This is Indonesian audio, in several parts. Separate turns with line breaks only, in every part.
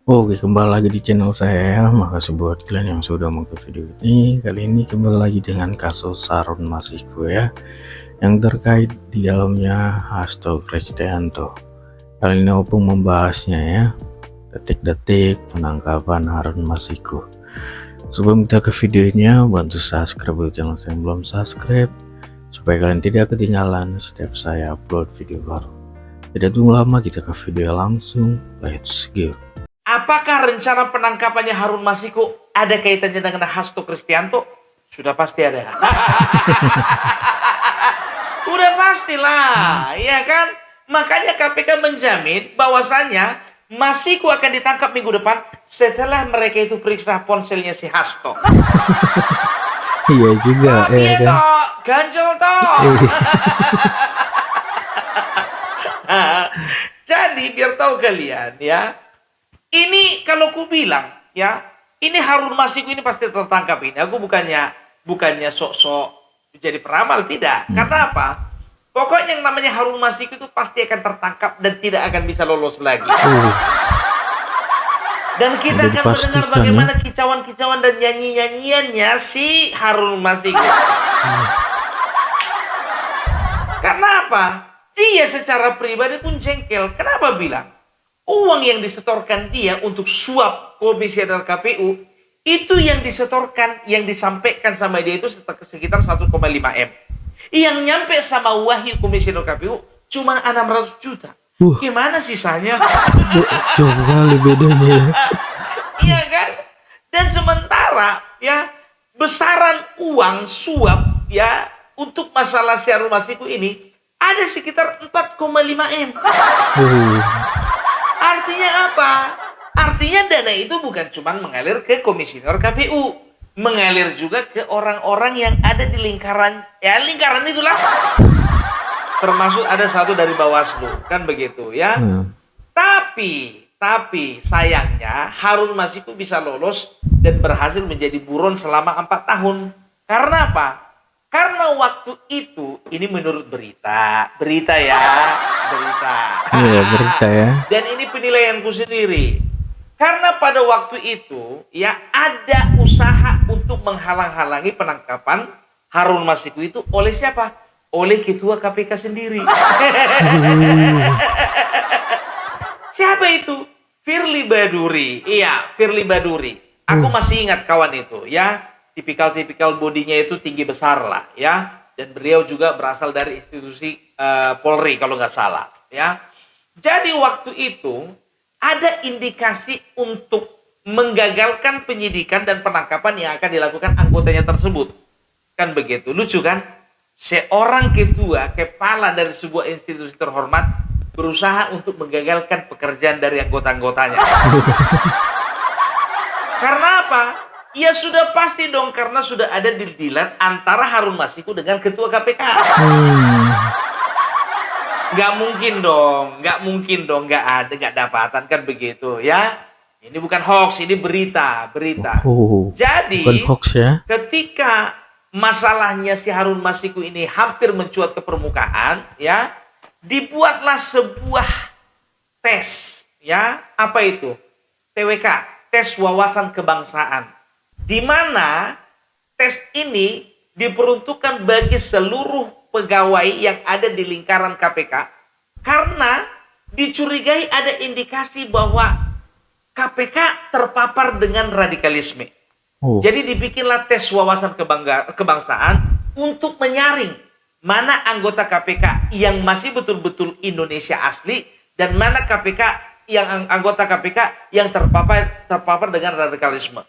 Oke, kembali lagi di channel saya. Makasih buat kalian yang sudah nonton video ini. Kali ini kembali lagi dengan kasus Harun Masiku ya, yang terkait di dalamnya Hasto Kristianto. Kali ini Opung membahasnya ya, detik-detik penangkapan Harun Masiku. Sebelum kita ke videonya, bantu subscribe buat channel saya yang belum subscribe, supaya kalian tidak ketinggalan setiap saya upload video baru. Tidak tunggu lama, kita ke video langsung. Let's go.
Apakah rencana penangkapannya Harun Masiku ada kaitannya dengan Hasto Kristianto? Sudah pasti ada. Udah pastilah, ya kan? Makanya KPK menjamin bahwasannya Masiku akan ditangkap minggu depan setelah mereka itu periksa ponselnya si Hasto.
Iya juga,
Tapi
ya kan?
toh, ganjel toh. Jadi biar tahu kalian ya, ini kalau ku bilang ya, ini Harun Masiku ini pasti tertangkap ini. Aku bukannya sok-sok jadi peramal, tidak. Karena apa? Pokoknya yang namanya Harun Masiku itu pasti akan tertangkap dan tidak akan bisa lolos lagi. Dan kita
Udah
akan mendengar
dipastikan
bagaimana
ya.
kicauan-kicauan dan nyanyi-nyanyiannya si Harun Masiku. Karena apa? Dia secara pribadi pun jengkel. Kenapa bilang? Uang yang disetorkan dia untuk suap komisioner KPU, itu yang disetorkan, yang disampaikan sama dia itu sekitar 1,5 M. Yang nyampe sama Wahyu komisioner KPU cuma 600 juta. Gimana sisanya?
Jauh kali bedanya ya.
Iya kan? Dan sementara ya, besaran uang suap ya untuk masalah si Harun Masiku ini ada sekitar 4,5 M. Artinya apa? Artinya dana itu bukan cuma mengalir ke komisioner KPU, mengalir juga ke orang-orang yang ada di lingkaran, ya lingkaran itulah. Termasuk ada satu dari Bawaslu, kan begitu ya. Tapi sayangnya Harun Masiku bisa lolos dan berhasil menjadi buron selama 4 tahun. Karena apa? Karena waktu itu, ini menurut berita ya, berita.
Iya, berita ya.
Dan ini penilaianku sendiri. Karena pada waktu itu, ya ada usaha untuk menghalang-halangi penangkapan Harun Masiku itu oleh siapa? Oleh Ketua KPK sendiri. Siapa itu? Firly Baduri. Iya, Firly Baduri. Aku masih ingat kawan itu, ya. Tipikal-tipikal bodinya itu tinggi besar lah, ya. Dan beliau juga berasal dari institusi Polri kalau nggak salah, ya. Jadi waktu itu ada indikasi untuk menggagalkan penyidikan dan penangkapan yang akan dilakukan anggotanya tersebut. Kan begitu, lucu kan? Seorang ketua, kepala dari sebuah institusi terhormat berusaha untuk menggagalkan pekerjaan dari anggota-anggotanya. Karena apa? Ya sudah pasti dong, karena sudah ada deal-dealan antara Harun Masiku dengan ketua KPK. Nggak mungkin dong, nggak ada, nggak dapatan kan begitu ya. Ini bukan hoax, ini berita. Jadi,
bukan hoax ya.
ketika masalahnya si Harun Masiku ini hampir mencuat ke permukaan, ya, dibuatlah sebuah tes, ya, apa itu? TWK, tes wawasan kebangsaan. Di mana tes ini diperuntukkan bagi seluruh pegawai yang ada di lingkaran KPK karena dicurigai ada indikasi bahwa KPK terpapar dengan radikalisme. Jadi dibikinlah tes wawasan kebangsaan untuk menyaring mana anggota KPK yang masih betul-betul Indonesia asli dan mana anggota KPK yang terpapar dengan radikalisme.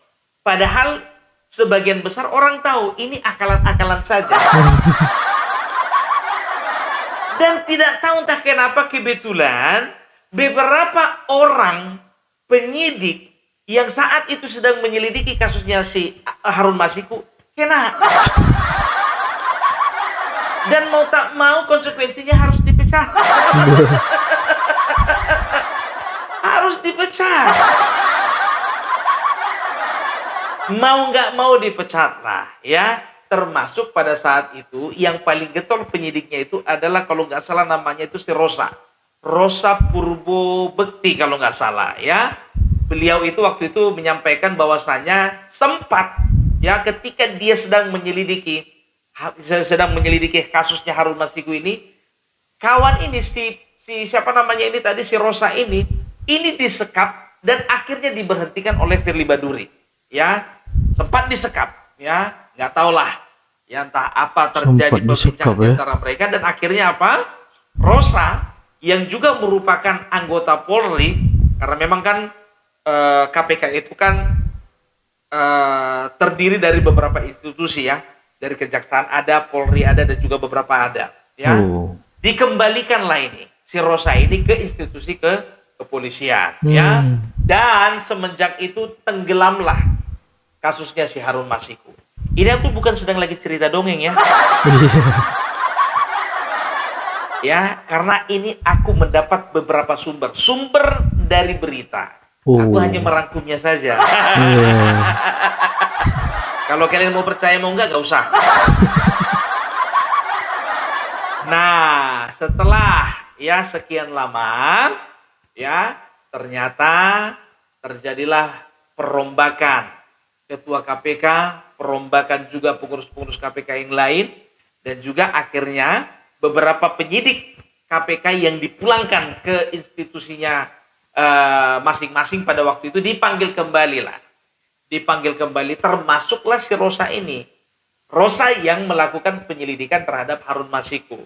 Padahal sebagian besar orang tahu ini akalan-akalan saja. Dan tidak tahu entah kenapa kebetulan beberapa orang penyidik yang saat itu sedang menyelidiki kasusnya si Harun Masiku kena. Dan mau tak mau konsekuensinya harus dipecat. Harus dipecat. Mau nggak mau dipecat lah ya. Termasuk pada saat itu yang paling getol penyidiknya itu adalah kalau nggak salah namanya itu si Rosa Purbo Bekti kalau nggak salah ya. beliau itu waktu itu menyampaikan bahwasanya sempat ya ketika dia sedang menyelidiki kasusnya Harun Masiku ini, kawan ini si siapa namanya ini tadi, si Rosa ini disekap dan akhirnya diberhentikan oleh Firly Baduri. Ya, sempat disekap, ya, nggak tahulah, ya entah apa terjadi perbincangan antara mereka dan akhirnya apa? Rosa yang juga merupakan anggota Polri, karena memang kan KPK itu kan terdiri dari beberapa institusi ya, dari Kejaksaan ada, Polri ada, dan juga beberapa ada, ya. Dikembalikanlah ini si Rosa ini ke institusi kepolisian, ya. Dan semenjak itu tenggelamlah kasusnya si Harun Masiku. Ini aku bukan sedang lagi cerita dongeng ya. Ya, karena ini aku mendapat beberapa sumber dari berita. Aku hanya merangkumnya saja. Kalau kalian mau percaya mau enggak usah. Nah, setelah ya sekian lama, ya ternyata terjadilah perombakan ketua KPK, perombakan juga pengurus-pengurus KPK yang lain, dan juga akhirnya beberapa penyidik KPK yang dipulangkan ke institusinya masing-masing pada waktu itu dipanggil kembali lah. Dipanggil kembali, termasuklah si Rosa ini. Rosa yang melakukan penyelidikan terhadap Harun Masiku.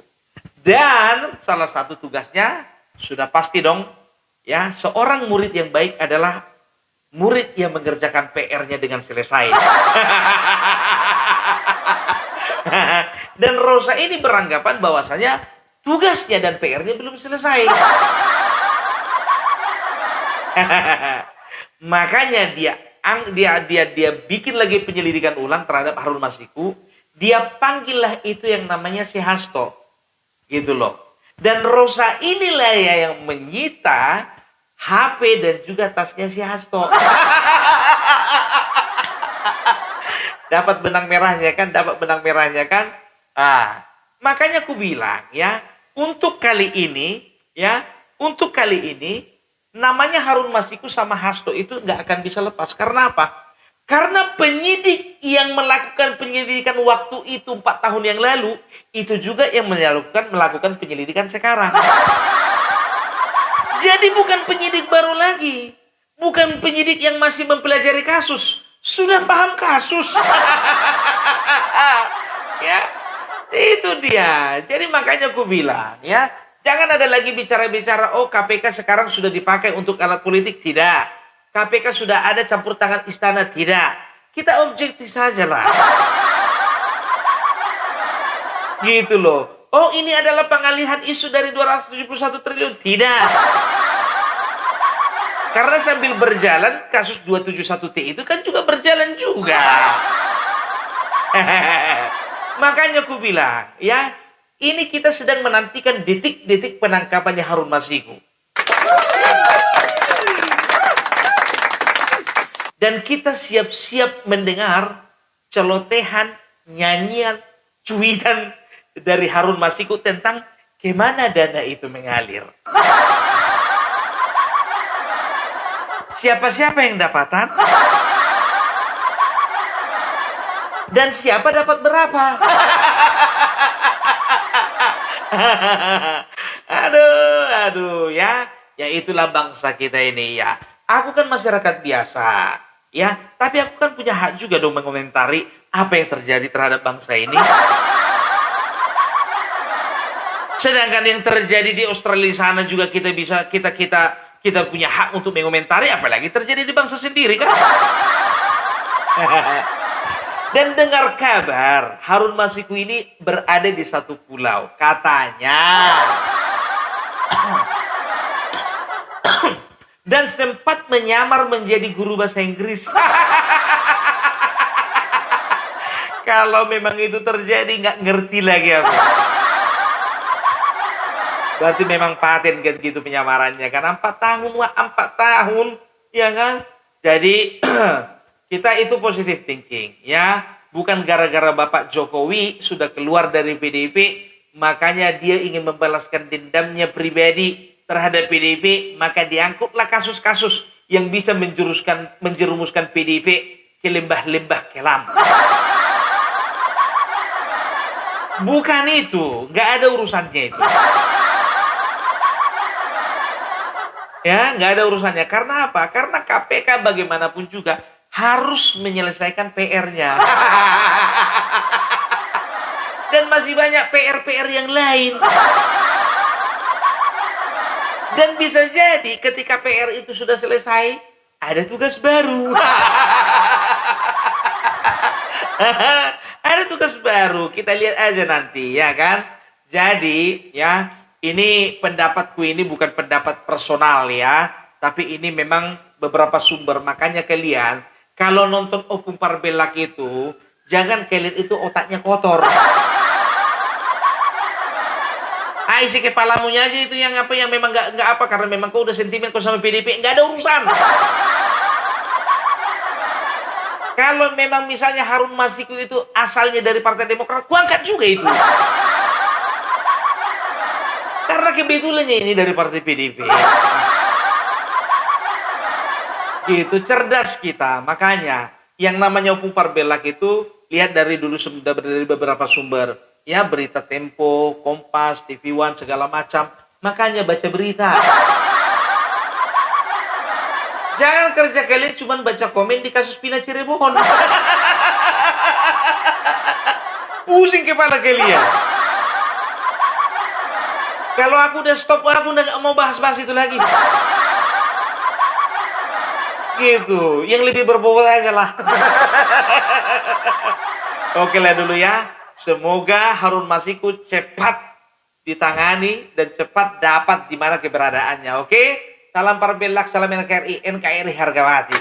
Dan salah satu tugasnya sudah pasti dong, ya, seorang murid yang baik adalah murid yang mengerjakan PR-nya dengan selesai. Dan Rosa ini beranggapan bahwasanya tugasnya dan PR-nya belum selesai. Makanya dia bikin lagi penyelidikan ulang terhadap Harun Masiku. Dia panggillah itu yang namanya si Hasto, gitu loh. Dan Rosa inilah ya yang menyita HP dan juga tasnya si Hasto. Dapat benang merahnya kan? Makanya aku bilang ya, untuk kali ini namanya Harun Masiku sama Hasto itu nggak akan bisa lepas. Karena apa? Karena penyidik yang melakukan penyelidikan waktu itu 4 tahun yang lalu, itu juga yang melakukan penyelidikan sekarang. Jadi bukan penyidik baru lagi. Bukan penyidik yang masih mempelajari kasus. Sudah paham kasus. Ya, itu dia. Jadi makanya aku bilang, ya, jangan ada lagi bicara-bicara, oh KPK sekarang sudah dipakai untuk alat politik. Tidak. KPK sudah ada campur tangan istana. Tidak. Kita objektif saja lah. Gitu loh. Oh, ini adalah pengalihan isu dari 271 triliun. Tidak. Karena sambil berjalan, kasus 271T itu kan juga berjalan juga. Makanya aku bilang, ya, ini kita sedang menantikan detik-detik penangkapannya Harun Masiku. Dan kita siap-siap mendengar celotehan, nyanyian, cuitan dari Harun Masiku tentang gimana dana itu mengalir. Siapa-siapa yang dapatan? Dan siapa dapat berapa? Aduh, ya. Ya itulah bangsa kita ini ya. Aku kan masyarakat biasa, ya. Tapi aku kan punya hak juga dong mengomentari apa yang terjadi terhadap bangsa ini. Sedangkan yang terjadi di Australia sana juga kita punya hak untuk mengomentari, apalagi terjadi di bangsa sendiri kan. Dan dengar kabar Harun Masiku ini berada di satu pulau, katanya. Dan sempat menyamar menjadi guru bahasa Inggris. Kalau memang itu terjadi, nggak ngerti lagi aku. Berarti memang paten kan gitu penyamarannya kan. 4 tahun, ya kan? Jadi kita itu positive thinking, ya. Bukan gara-gara Bapak Jokowi sudah keluar dari PDIP, makanya dia ingin membalaskan dendamnya pribadi terhadap PDIP, maka diangkutlah kasus-kasus yang bisa menjerumuskan PDIP ke lembah-lembah kelam. Bukan itu, nggak ada urusannya itu. Ya, nggak ada urusannya. Karena apa? Karena KPK bagaimanapun juga harus menyelesaikan PR-nya. Dan masih banyak PR-PR yang lain. Dan bisa jadi ketika PR itu sudah selesai, ada tugas baru. Ada tugas baru, kita lihat aja nanti, ya kan? Jadi, ya, ini pendapatku ini bukan pendapat personal ya, tapi ini memang beberapa sumber. Makanya kalian, kalau nonton Opung Parbelak itu, jangan kalian itu otaknya kotor. Isi kepalamunya aja itu yang apa, yang memang nggak apa, karena memang kau udah sentimen kau sama PDIP, nggak ada urusan. Kalau memang misalnya Harun Masiku itu asalnya dari Partai Demokrat, gua angkat juga itu. Karena kebetulannya ini dari Partai PDIP. Gitu, cerdas kita. Makanya yang namanya Opung Parbelak itu lihat dari dulu dari beberapa sumber. Ya, berita Tempo, Kompas, TV One, segala macam. Makanya baca berita. Jangan kerja kalian cuma baca komen di kasus Pina Cirebon. Pusing kepala kalian. Kalau aku udah stop, aku udah gak mau bahas-bahas itu lagi. Gitu, yang lebih berbobot aja lah. Oke lah dulu ya. Semoga Harun Masiku cepat ditangani dan cepat dapat di mana keberadaannya. Oke? Salam Parbelak, salam NKRI Hargawati.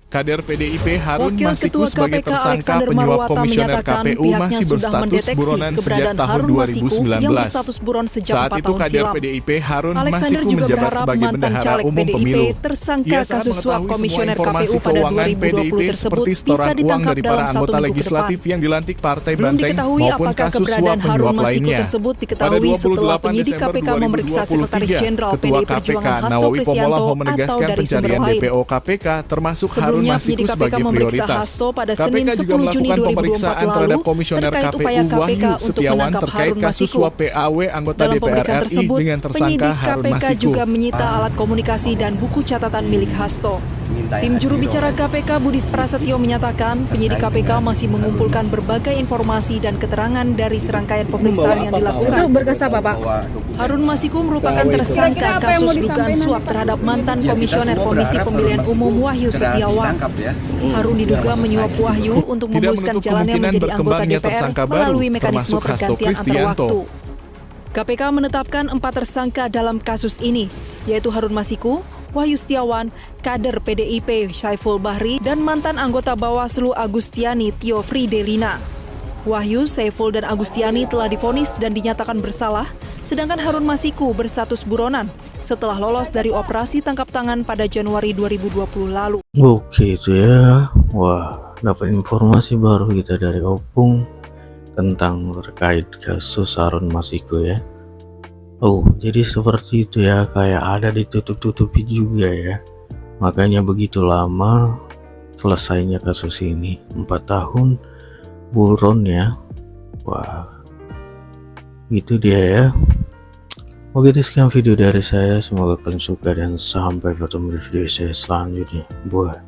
Kader PDIP Harun
Wakil
Masiku
Ketua
sebagai
KPK
tersangka
Alexander
penyuap
Marwata
komisioner
menyatakan
KPU
pihaknya
masih
sudah
berstatus
mendeteksi
buronan sejak
keberadaan
tahun
Harun Masiku
2019.
yang berstatus buron sejak
Saat
4
itu
tahun
kader
silam.
PDIP Harun
Alexander
Masiku
juga
menjabat
berharap
sebagai
mantan
bendahara
caleg
umum
PDIP
pemilu.
tersangka
Ia sangat
kasus suap
mengetahui
komisioner
semua informasi
KPU pada
keuangan
2020
PDIP
tersebut
seperti
bisa
setoran uang
ditangkap
dari
dalam
para
1
anggota
minggu ke
legislatif
depan.
yang dilantik Partai
Belum
Banteng
diketahui
maupun
apakah
kasus suap
keberadaan Harun
penyuap
Masiku
lainnya.
tersebut
Pada
diketahui setelah
28
penyidik
Desember
KPK memeriksa Sekretaris
2023,
Jenderal
Ketua
PDI
KPK
Perjuangan Hasto
Nawawi
Kristianto
Pomolaho
atau
menegaskan
dari sumber
pencarian
lain.
DPO KPK termasuk Harun
Sebelumnya,
Masiku
penyidik KPK
sebagai
memeriksa
prioritas.
Hasto pada
KPK
Senin
juga
10 Juni
melakukan
2024
pemeriksaan
lalu
terhadap Komisioner
terkait
KPU
upaya KPK
Wahyu
untuk
Setiawan
menangkap
terkait
Harun
kasus
Masiku.
suap PAW anggota
Dalam
DPR
pemeriksaan
RI
tersebut,
dengan tersangka
penyidik
Harun
KPK
Masiku.
juga menyita alat komunikasi dan buku catatan milik Hasto. Tim juru bicara KPK Budi Prasetyo menyatakan penyidik KPK masih mengumpulkan berbagai informasi dan keterangan dari serangkaian pemeriksaan yang dilakukan.
Itu berkas apa, Pak?
Harun Masiku merupakan tersangka kasus dugaan suap terhadap mantan komisioner Komisi Pemilihan Umum Wahyu Setiawan. Harun diduga menyuap Wahyu untuk
Tidak
memuluskan
menutup
jalannya
kemungkinan
menjadi anggota
berkembangnya
DPR
tersangka baru,
melalui mekanisme
termasuk Hasto
pergantian antar
Kristianto.
waktu. KPK menetapkan 4 tersangka dalam kasus ini, yaitu Harun Masiku, Wahyu Setiawan, kader PDIP Syaiful Bahri, dan mantan anggota Bawaslu Agustiani Tio Fridelina. Wahyu, Syaiful, dan Agustiani telah divonis dan dinyatakan bersalah, sedangkan Harun Masiku berstatus buronan setelah lolos dari operasi tangkap tangan pada Januari 2020 lalu.
Oke itu ya. Wah, dapat informasi baru kita dari Opung tentang terkait kasus Harun Masiku ya. Oh, jadi seperti itu ya, kayak ada ditutup-tutupi juga ya. Makanya begitu lama selesainya kasus ini, 4 tahun buron ya. Wah, gitu dia ya. Oke, itu sekian video dari saya. Semoga kalian suka dan sampai bertemu di video saya selanjutnya. Buat